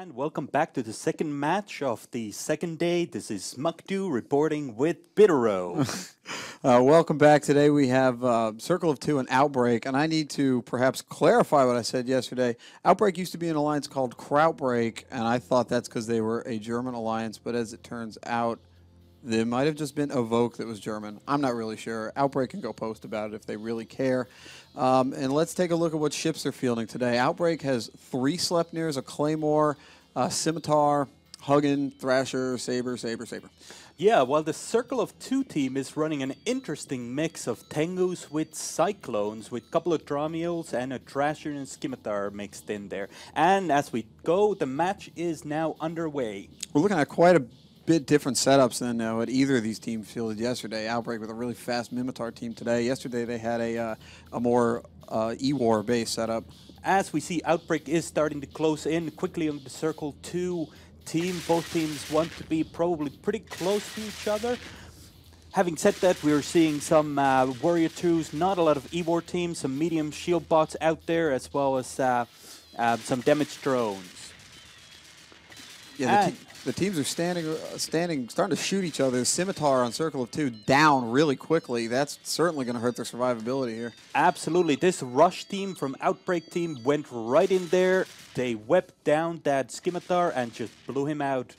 And welcome back to the second match of the second day. This is Mukdu reporting with Bitero. Welcome back. Today we have Circle of Two and Outbreak, and I need to perhaps clarify what I said yesterday. Outbreak used to be an alliance called Krautbreak, and I thought that's because they were a German alliance, but as it turns out, there might have just been Evoke that was German. I'm not really sure. Outbreak can go post about it if they really care. And let's take a look at what ships they're fielding today. Outbreak has 3 Sleipnirs, a Claymore, Scimitar, Hugin, Thrasher, Saber. Yeah, well, the Circle of Two team is running an interesting mix of Tengus with Cyclones, with a couple of Dromules and a Thrasher and Scimitar mixed in there. And as we go, the match is now underway. We're looking at quite a bit different setups than what either of these teams fielded yesterday. Outbreak with a really fast Mimitar team today. Yesterday they had a more E-War based setup. As we see, Outbreak is starting to close in quickly on the Circle 2 team. Both teams want to be probably pretty close to each other. Having said that, we're seeing some Warrior 2s, not a lot of E-War teams, some medium shield bots out there, as well as some damage drones. Yeah, the teams are starting to shoot each other. Scimitar on Circle of Two down really quickly. That's certainly going to hurt their survivability here. Absolutely. This Rush team from Outbreak team went right in there. They wept down that Scimitar and just blew him out.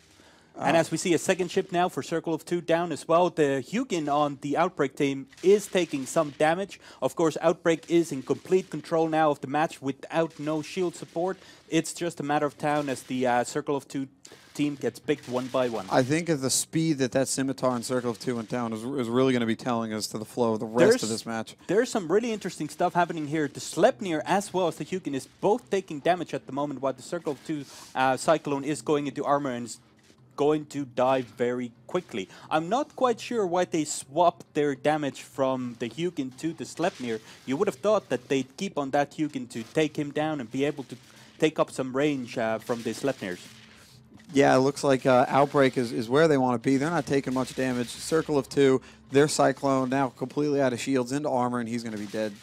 And as we see a second ship now for Circle of Two down as well, the Hugin on the Outbreak team is taking some damage. Of course, Outbreak is in complete control now of the match without no shield support. It's just a matter of time as the Circle of Two team gets picked one by one. I think at the speed that Scimitar and Circle of Two went down is really going to be telling us to the flow of the rest of this match. There's some really interesting stuff happening here. The Sleipnir as well as the Hugin is both taking damage at the moment, while the Circle of Two Cyclone is going into armor and is going to die very quickly. I'm not quite sure why they swapped their damage from the Hugin to the Sleipnir. You would have thought that they'd keep on that Hugin to take him down and be able to take up some range from the Sleipnirs. Yeah, it looks like Outbreak is where they want to be. They're not taking much damage. Circle of Two, their Cyclone now completely out of shields into armor, and he's going to be dead.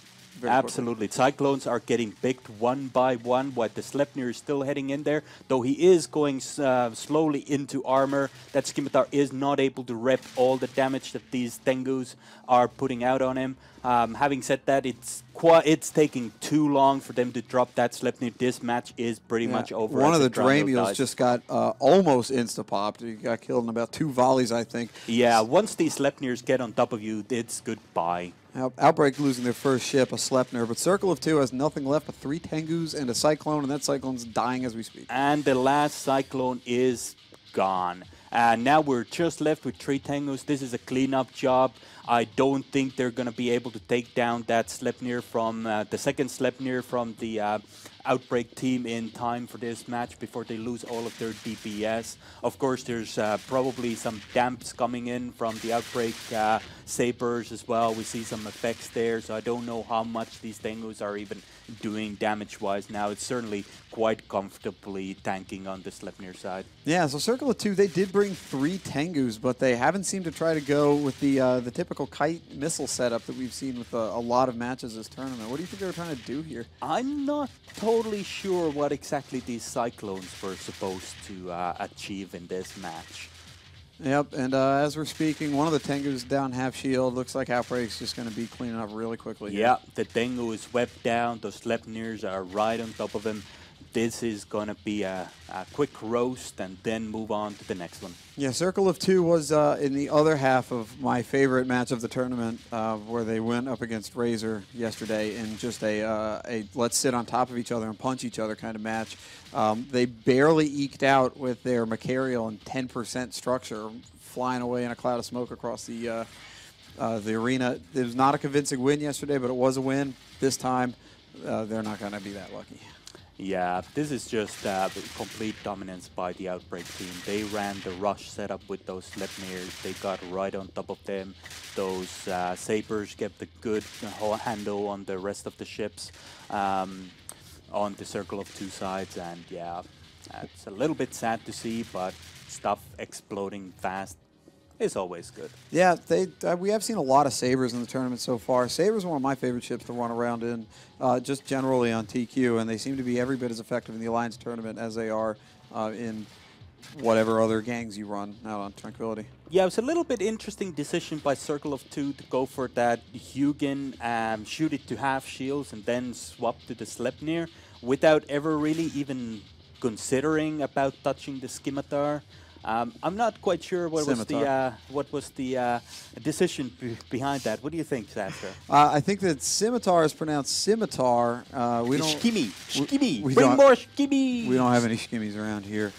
Absolutely. Cyclones are getting picked one by one, while the Sleipnir is still heading in there, though he is going slowly into armor. That Scimitar is not able to rep all the damage that these Tengus are putting out on him. Having said that, it's taking too long for them to drop that Sleipnir. This match is pretty much over. One of the Dromules just got almost insta-popped. He got killed in about 2 volleys, I think. Yeah, once these Sleipnirs get on top of you, it's goodbye. Outbreak losing their first ship, a Sleipnir, but Circle of Two has nothing left but 3 Tengus and a Cyclone, and that Cyclone's dying as we speak. And the last Cyclone is gone. And now we're just left with 3 Tengus. This is a cleanup job. I don't think they're going to be able to take down that Sleipnir from the second Sleipnir from the Outbreak team in time for this match before they lose all of their DPS. Of course, there's probably some damps coming in from the Outbreak Sabers as well. We see some effects there, so I don't know how much these Tengus are even doing damage-wise now. It's certainly quite comfortably tanking on the Sleipnir side. Yeah, so Circle of Two, they did bring 3 Tengus, but they haven't seemed to try to go with the typical kite missile setup that we've seen with a lot of matches this tournament. What do you think they were trying to do here? I'm not totally sure what exactly these Cyclones were supposed to achieve in this match. Yep, and as we're speaking, one of the Tengus down half shield. Looks like Outbreak's just going to be cleaning up really quickly. Yeah, the Tengu is swept down. Those Sleipnirs are right on top of him. This is going to be a quick roast and then move on to the next one. Yeah, Circle of Two was in the other half of my favorite match of the tournament, where they went up against Razor yesterday in just a let's sit on top of each other and punch each other kind of match. They barely eked out with their Macarial and 10% structure, flying away in a cloud of smoke across the arena. It was not a convincing win yesterday, but it was a win. This time, they're not going to be that lucky. Yeah, this is just complete dominance by the Outbreak team. They ran the rush setup with those Sleipnirs. They got right on top of them. Those Sabers kept a good handle on the rest of the ships on the Circle of Two sides. And yeah, it's a little bit sad to see, but stuff exploding fast is always good. Yeah, we have seen a lot of Sabers in the tournament so far. Sabers are one of my favorite ships to run around in, just generally on TQ, and they seem to be every bit as effective in the Alliance tournament as they are in whatever other gangs you run out on Tranquility. Yeah, it was a little bit interesting decision by Circle of Two to go for that Hugin, shoot it to half shields, and then swap to the Sleipnir without ever really even considering about touching the Scimitar. I'm not quite sure what was the decision behind that. What do you think, Sastra? I think that scimitar is pronounced scimitar. We don't. Shkimi. we Bring don't- more shkimi. We don't have any shimmies around here.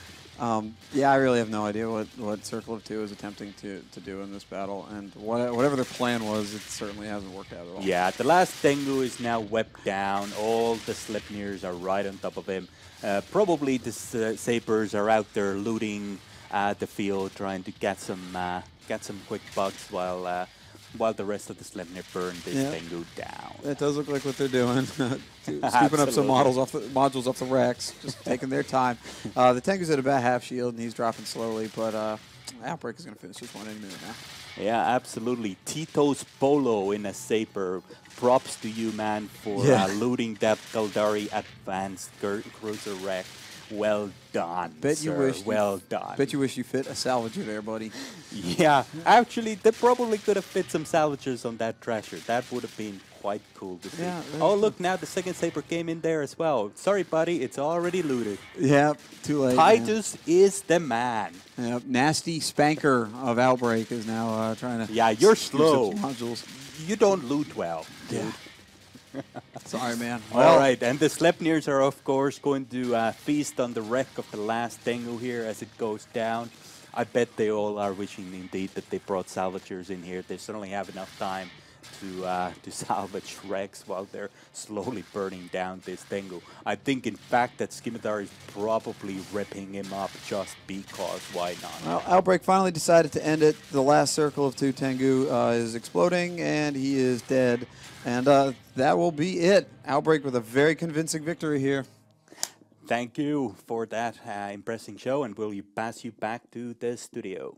Yeah, I really have no idea what Circle of Two is attempting to do in this battle, and whatever their plan was, it certainly hasn't worked out at all. Yeah, the last Tengu is now wept down. All the Sleipnirs are right on top of him. Probably the Sabers are out there looting the field, trying to get some quick bucks while the rest of the Sleipnir burn this Tengu down. It does look like what they're doing. Scooping up some modules off the racks, just taking their time. The Tengu's at about half shield, and he's dropping slowly, but Outbreak is going to finish this one any minute now. Yeah, absolutely. Tito's Polo in a Saber. Props to you, man, for looting that Kaldari advanced cruiser wreck. Well done, well done. Bet you wish you fit a salvager there, buddy. Yeah, actually, they probably could have fit some salvagers on that Thrasher. That would have been quite cool to see. Yeah, oh, look, now the second Saber came in there as well. Sorry, buddy, it's already looted. Yeah, too late. Titus is the man. Yep, nasty spanker of Outbreak is now trying to. Yeah, you're slow. Modules. You don't loot well, dude. Yeah. Sorry, man. Well, all right, and the Sleipnirs are, of course, going to feast on the wreck of the last Tengu here as it goes down. I bet they all are wishing, indeed, that they brought salvagers in here. They certainly have enough time to salvage wrecks while they're slowly burning down this Tengu. I think, in fact, that Scimitar is probably ripping him up just because. Why not? Well, Outbreak finally decided to end it. The last Circle of Two Tengu is exploding, and he is dead. And that will be it. Outbreak with a very convincing victory here. Thank you for that impressive show, and will you pass you back to the studio?